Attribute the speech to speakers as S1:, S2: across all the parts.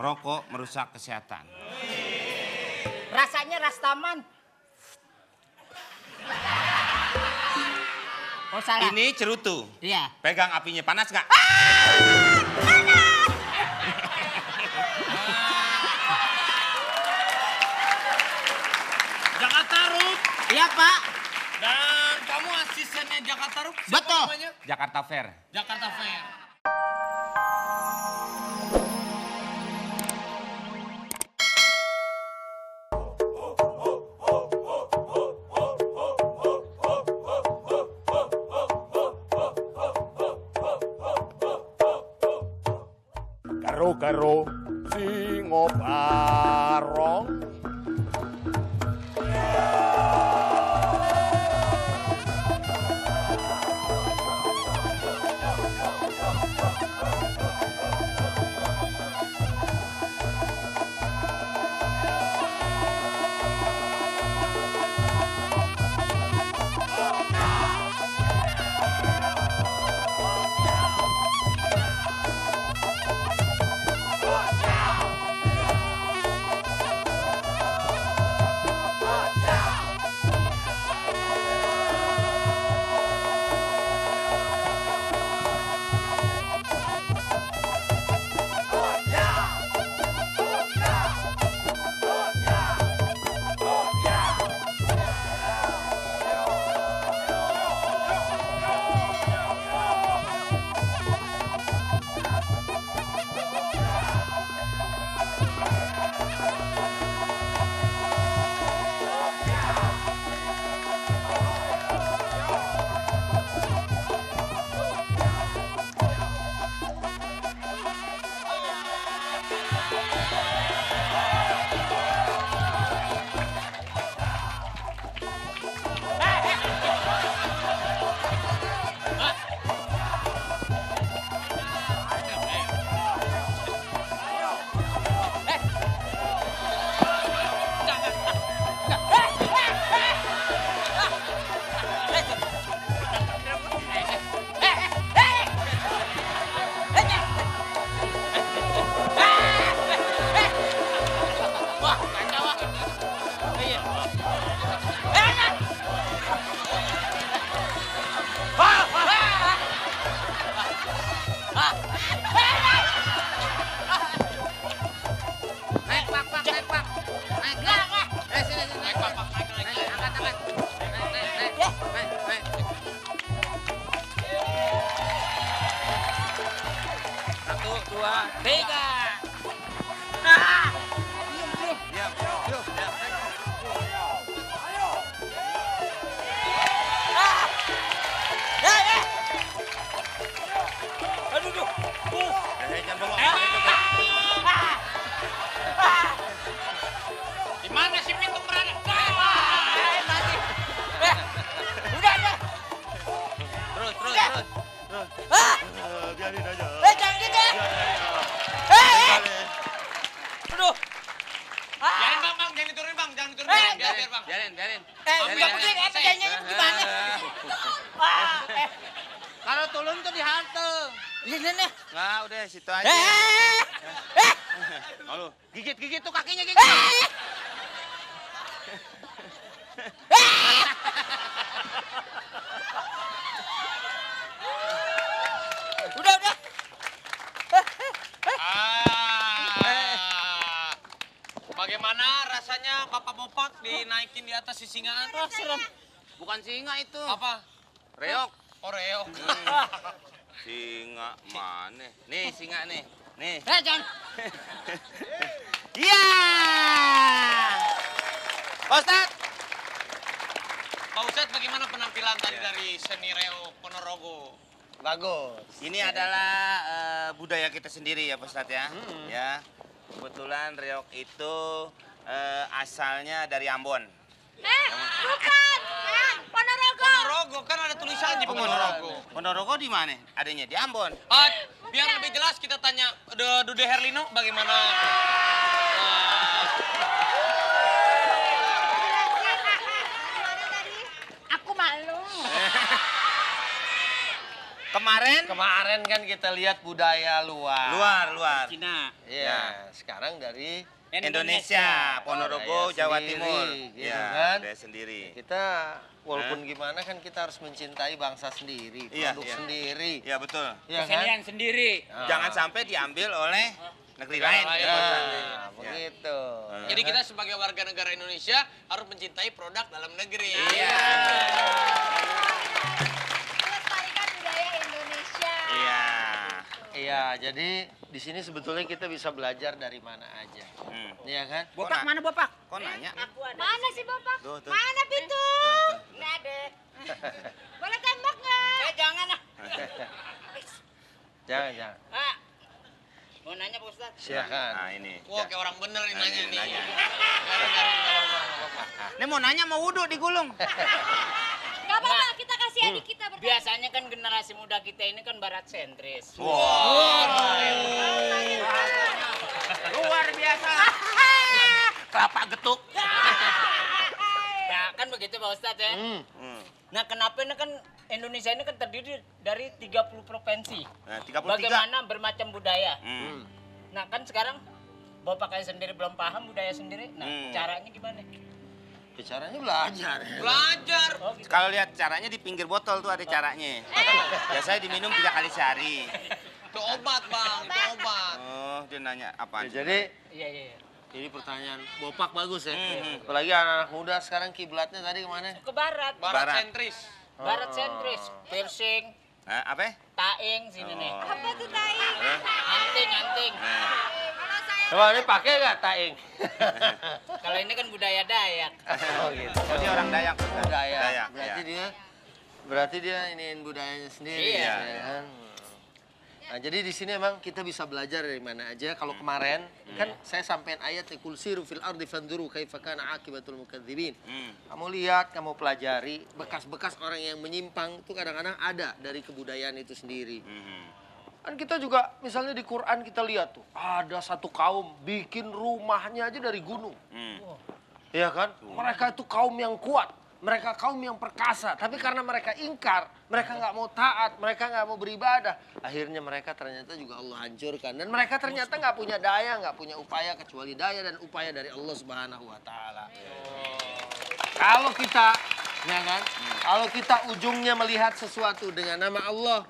S1: Merokok merusak kesehatan.
S2: Rasanya Rastaman. Oh salah.
S1: Ini cerutu.
S2: Iya.
S1: Pegang apinya panas nggak?
S3: Jakarta Rup.
S2: Iya Pak.
S3: Dan kamu asistennya Jakarta Rup. Siapa
S2: Betul.
S3: namanya?
S1: Jakarta Fair.
S3: Jakarta Fair.
S4: Karo-karo singo barong.
S3: Di mana si pintu berada?
S2: Udah deh.
S1: Terus.
S4: Biarin aja.
S2: Jangan gitu ya. Aduh.
S3: Jangan bang, jangan diturunin bang, jangan diturunin. Biar bang.
S1: Biarin.
S2: Udah pusing, janjinya gimana?
S1: Kalau turun tuh di halte.
S2: Lihat.
S1: Nggak, udah situ aja. Lalu gigit tuh kakinya gigit.
S2: Udah.
S3: Bagaimana rasanya Bapak Bopak dinaikin di atas sisingaan?
S2: Serem.
S1: Bukan singa itu.
S3: Apa?
S1: Reok.
S3: Oh, reok.
S1: Singa mana? Nih singa nih. Nih.
S2: Jangan.
S1: Iya. Pak Ustadz.
S3: Pak Ustadz, bagaimana penampilan tadi dari seni Reo Ponorogo?
S1: Bagus. Ini adalah budaya kita sendiri ya Pak Ustadz ya. Ya. Kebetulan reok itu asalnya dari Ambon.
S2: Bukan. Ponorogo.
S3: Ponorogo, kan ada tulisan di Ponorogo.
S1: Ponorogo di mana? Adanya di Ambon.
S3: Biar lebih jelas kita tanya Dude Herlino bagaimana.
S2: Aku malu.
S5: Kemarin kan kita lihat budaya luar.
S1: Luar.
S2: Cina.
S5: Iya, sekarang dari
S1: Indonesia, Ponorogo,
S5: Budaya
S1: Jawa
S5: sendiri,
S1: Timur.
S5: gitu
S1: Ya,
S5: kan.
S1: budaya sendiri.
S5: kita walaupun gimana kan kita harus mencintai bangsa sendiri,
S1: Iya,
S5: produk
S1: iya.
S5: sendiri.
S1: Iya, betul.
S5: Iya kan?
S2: Kesenian sendiri.
S5: Ah.
S1: Jangan sampai diambil oleh negeri lain.
S3: lain.
S1: gitu, Pak Ustadz.
S5: Nah,
S1: Ya.
S5: begitu.
S3: Jadi kita sebagai warga negara Indonesia harus mencintai produk dalam negeri.
S1: Iya.
S6: Melestarikan budaya Indonesia.
S1: Iya.
S5: Iya, jadi di sini sebetulnya kita bisa belajar dari mana aja. Iya kan?
S2: Bopak mana bopak?
S1: Kok nanya?
S6: Mana sih Bapak?
S1: Tuh, tuh.
S6: Mana pintu? Nggak ada. Boleh tembak nggak?
S2: Jangan ah.
S5: Jangan.
S2: Ah. Mau nanya Pak Ustadz?
S5: Silakan.
S1: Nah, ini.
S3: Wah, kayak orang bener nih nanya nih.
S1: Nanya.
S3: Garing, nggak apa-apa.
S1: Ini mau nanya mau wudhu digulung.
S6: Nggak apa-apa, kita kasih adik kita bertanya.
S2: Biasanya kan generasi muda kita ini kan barat sentris. Luar biasa. Kelapa getuk. Nah, kan begitu Pak Ustadz ya. Nah, kenapa ini kan Indonesia ini kan terdiri dari 30 provinsi.
S1: Nah, 33.
S2: Bagaimana bermacam budaya.
S1: Hmm.
S2: Nah, kan sekarang Bapak kayak sendiri belum paham budaya sendiri. Nah, caranya gimana?
S5: Bicaranya belajar.
S3: Belajar.
S2: Oh, gitu.
S1: Kalau lihat caranya di pinggir botol tuh ada caranya. Biasanya diminum 3 kali sehari.
S3: Itu obat, Bang. Itu obat.
S1: Oh, dia nanya apa?
S5: Ya, jadi
S2: Iya.
S5: ini pertanyaan Bopak bagus ya.
S1: Mhm.
S5: Apalagi anak-anak muda sekarang kiblatnya tadi kemana?
S2: Ke barat.
S3: Barat
S1: Barat.
S3: sentris.
S2: Barat sentris. Piercing,
S1: Apa?
S2: taing sini nih.
S1: Oh.
S6: Apa tuh Tai?
S2: Anting.
S1: Nah,
S6: Kalau saya
S5: Coba ini pakai nggak taing?
S2: Kalau ini kan budaya Dayak.
S5: Oh gitu.
S1: oh, dia orang Dayak. Ustaz.
S5: Budaya.
S1: Dayak.
S5: Berarti dia iniin budayanya sendiri.
S2: Iya.
S5: ya kan? Nah, jadi di sini emang kita bisa belajar dari mana aja. Kalau kemarin kan saya sampein ayat kul siru fil ardi fanzuru kaifa kana akibatul mukadzibin. Kamu lihat, kamu pelajari bekas-bekas orang yang menyimpang itu kadang-kadang ada dari kebudayaan itu sendiri. Kan kita juga misalnya di Quran kita lihat tuh ada satu kaum bikin rumahnya aja dari gunung. Iya kan? Mereka itu kaum yang kuat. Mereka kaum yang perkasa, tapi karena mereka ingkar, mereka nggak mau taat, mereka nggak mau beribadah. Akhirnya mereka ternyata juga Allah hancurkan. Dan mereka ternyata nggak punya daya, nggak punya upaya kecuali daya dan upaya dari Allah Subhanahu Wa Taala. Kalau kita, ya kan? Kalau kita ujungnya melihat sesuatu dengan nama Allah,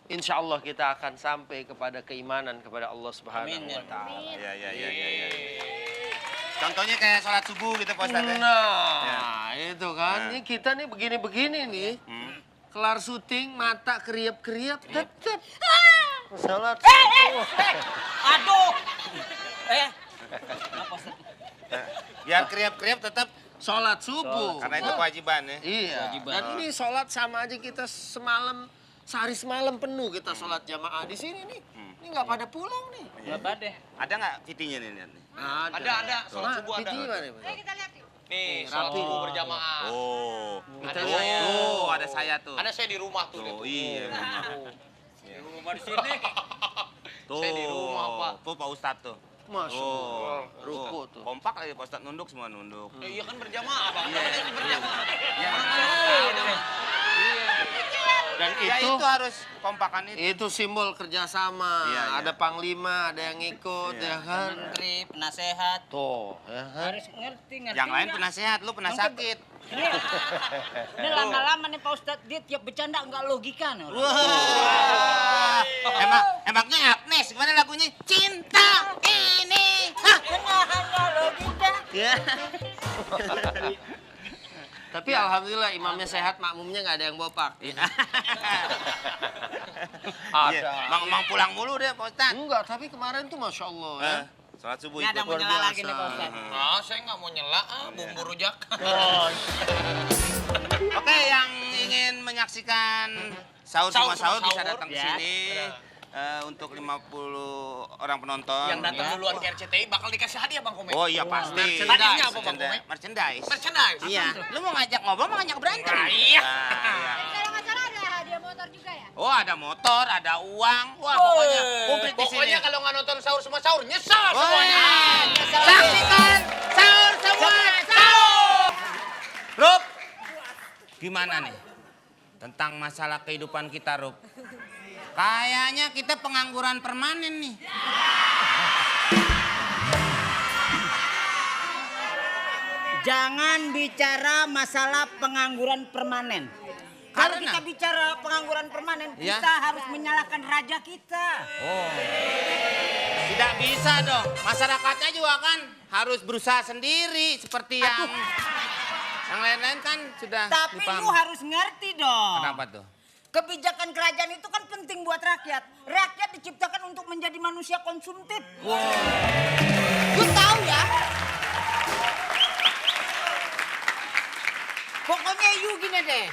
S5: insya Allah kita akan sampai kepada keimanan kepada Allah Subhanahu Wa Taala.
S1: Iya. Contohnya kayak sholat subuh gitu Pak Ustadz.
S5: Nah, itu kan.
S1: Nah.
S5: Ini kita nih begini-begini nih. Kelar syuting, mata keriap-keriap, tetep. Salat subuh.
S2: Aduh. Apa Ustaz?
S1: Biar kriap-kriap tetap
S5: Sholat subuh.
S1: karena itu kewajiban ya.
S5: Iya. Dan ini sholat sama aja kita semalam, sehari semalam penuh kita sholat jamaah di sini nih. Ini nggak pada pulang nih.
S2: Bapak deh.
S1: Ada nggak fitinya nih? Lihat nih?
S3: Ada. Sholat subuh ada.
S5: Gimana, Pak?
S6: Ayo kita lihat yuk.
S3: Nih, sholat
S5: rapi.
S3: subuh berjamaah.
S1: Oh.
S3: Ada
S5: Kita
S3: saya.
S1: Oh, ada saya tuh.
S3: Ada saya di rumah tuh.
S1: Tuh,
S3: Tuh.
S1: iya.
S2: Rumah di sini.
S1: Tuh.
S3: Saya di rumah, Pak.
S1: Tuh Pak Ustadz tuh.
S5: Masya Allah. Ruku tuh.
S1: Kompak lagi Pak Ustadz nunduk semua nunduk.
S3: Iya kan berjamaah, Bang.
S1: Iya.
S3: Ini berjamaah.
S1: Ya,
S5: Dan
S1: ya
S5: itu
S1: itu harus kompakan itu.
S5: itu simbol kerjasama.
S1: Iya, iya.
S5: Ada panglima, ada yang ikut,
S1: Iya.
S5: ya kan?
S2: Menteri, penasehat.
S5: Tuh, ya kan?
S2: Harus ngerti.
S1: Yang lain
S2: nggak?
S1: pernah sehat, lu pernah sakit.
S2: Ini lama-lama nih Pak Ustadz, dia tiap bercanda nggak logika nih.
S1: Wah. Emangnya Agnes gimana lagunya? Cinta ini. Hah?
S2: Hanya logika.
S1: Ya.
S5: Tapi alhamdulillah imamnya sehat, makmumnya nggak ada yang bopak.
S1: Iya.
S5: Ada.
S1: Mang pulang mulu deh Pak Ustadz.
S5: Enggak, tapi kemarin tuh Masya Allah ya.
S1: Sholat subuh
S2: Ini ada
S1: ikut.
S2: yang menyela lagi nih Pak
S5: biasa.
S2: Ustadz.
S3: Saya nggak mau nyela, bumbu rujak.
S1: Oke, yang ingin menyaksikan sahur
S3: Sahur
S1: semua sahur
S3: semua
S1: bisa
S3: sahur.
S1: datang ke
S2: Ya.
S1: sini. Untuk 50 orang penonton.
S3: Yang datang duluan ke RCTI bakal dikasih hadiah, Bang Komeng.
S1: Oh iya pasti.
S3: Hadiahnya apa, Bang Komeng?
S1: Merchandise.
S3: Merchandise.
S1: Iya. Lu mau ngajak ngobrol, mau ngajak berantem?
S3: Nah, iya.
S1: Nah, iya.
S6: Kalau nggak salah ada hadiah motor juga ya?
S1: Oh ada motor, ada uang. Wah pokoknya komplit di sini.
S3: Pokoknya kalau nggak nonton sahur semua sahur, nyesal
S1: Woi,
S3: semuanya.
S1: saksikan sahur semua sahur. Rup, gimana nih tentang masalah kehidupan kita, Rup? Kayaknya kita pengangguran permanen nih.
S2: Jangan bicara masalah pengangguran permanen. Kalau
S1: Karena?
S2: kita bicara pengangguran permanen,
S1: Ya.
S2: kita harus menyalahkan raja kita.
S1: Tidak bisa dong. Masyarakatnya juga kan harus berusaha sendiri seperti yang lain-lain kan sudah
S2: Tapi
S1: dipahami.
S2: lu harus ngerti dong.
S1: Kenapa tuh?
S2: Kebijakan kerajaan itu kan penting buat rakyat. Rakyat diciptakan untuk menjadi manusia konsumtif. Lu tahu ya? Pokoknya you gini deh.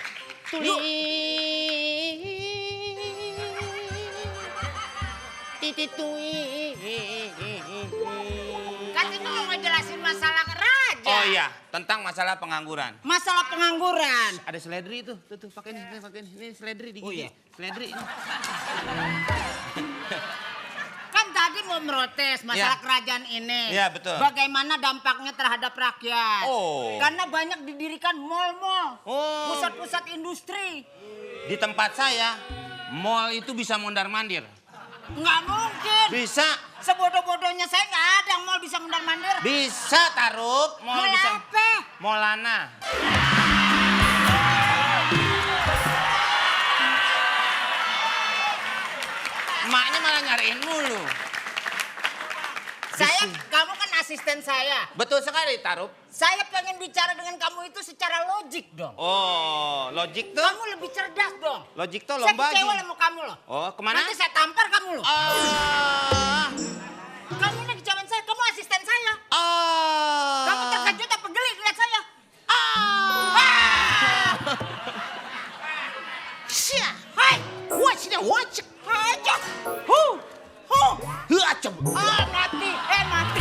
S2: Kan itu mau ngejelasin masalah raja.
S1: Oh iya, tentang masalah pengangguran.
S2: Masalah pengangguran.
S1: Ada seledri itu, tuh pakai ini, pakai ini. Ini seledri di
S2: Oh
S1: gigi.
S2: iya.
S1: Seledri ini.
S2: Kan tadi mau merotes masalah
S1: Ya.
S2: kerajaan ini.
S1: Ya, betul.
S2: Bagaimana dampaknya terhadap rakyat.
S1: Oh.
S2: Karena banyak didirikan mal-mal.
S1: Oh.
S2: Pusat-pusat industri.
S1: Di tempat saya, mall itu bisa mondar-mandir.
S2: Nggak mungkin.
S1: Bisa,
S2: Sebodoh-bodohnya saya nggak ada mall bisa mundar-mandir.
S1: bisa Taruk. Mall
S2: Mall
S1: bisa.
S2: apa?
S1: Maulana. Emaknya malah nyariin mulu.
S2: Kamu kan asisten saya.
S1: Betul sekali, Tarup.
S2: Saya pengen bicara dengan kamu itu secara logik dong.
S1: Oh, logik tuh.
S2: Kamu lebih cerdas dong.
S1: Logik tuh
S2: Saya
S1: lomba
S2: kecewa
S1: aja.
S2: sama kamu loh.
S1: Oh, kemana?
S2: Nanti saya tampar kamu loh.
S1: Ah,
S2: Kamu ini kejaman saya, kamu asisten saya.
S1: ah.
S2: Kamu terkejut apa geli lihat saya?
S1: Sia, hai, watch the watch.
S2: Aja.
S1: Hacem.
S2: Mati. Mati.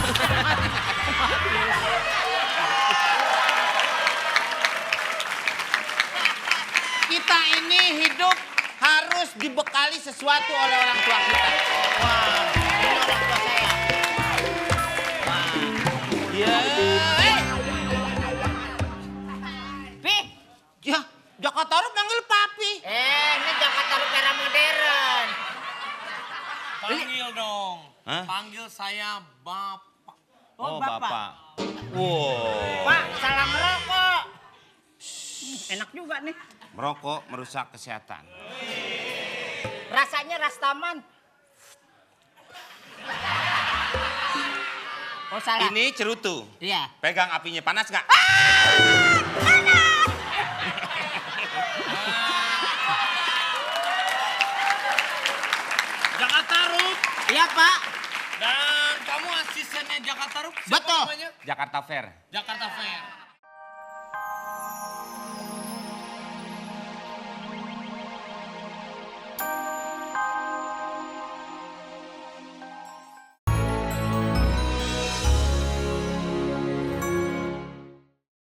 S1: Kita ini hidup harus dibekali sesuatu oleh orang tua kita.
S2: Wah, ini orang tua saya.
S1: Ya,
S2: Pi.
S1: ya, Jakarta Tarup panggil papi.
S2: Ini Jakarta era modern.
S3: Panggil dong.
S1: Hah?
S3: Panggil saya Bapak.
S2: Oh, Bapak.
S1: Wow.
S2: Pak, salam merokok. Enak juga nih.
S1: Merokok merusak kesehatan.
S2: Rasanya Rastaman. Oh, salah.
S1: Ini cerutu.
S2: Iya.
S1: Pegang apinya panas nggak?
S3: Jakarta Rup.
S2: Iya, Pak.
S3: Dan kamu asistennya Jakarta Rup? Siapa
S2: Betul.
S3: namanya?
S1: Jakarta Fair.
S3: Jakarta Fair.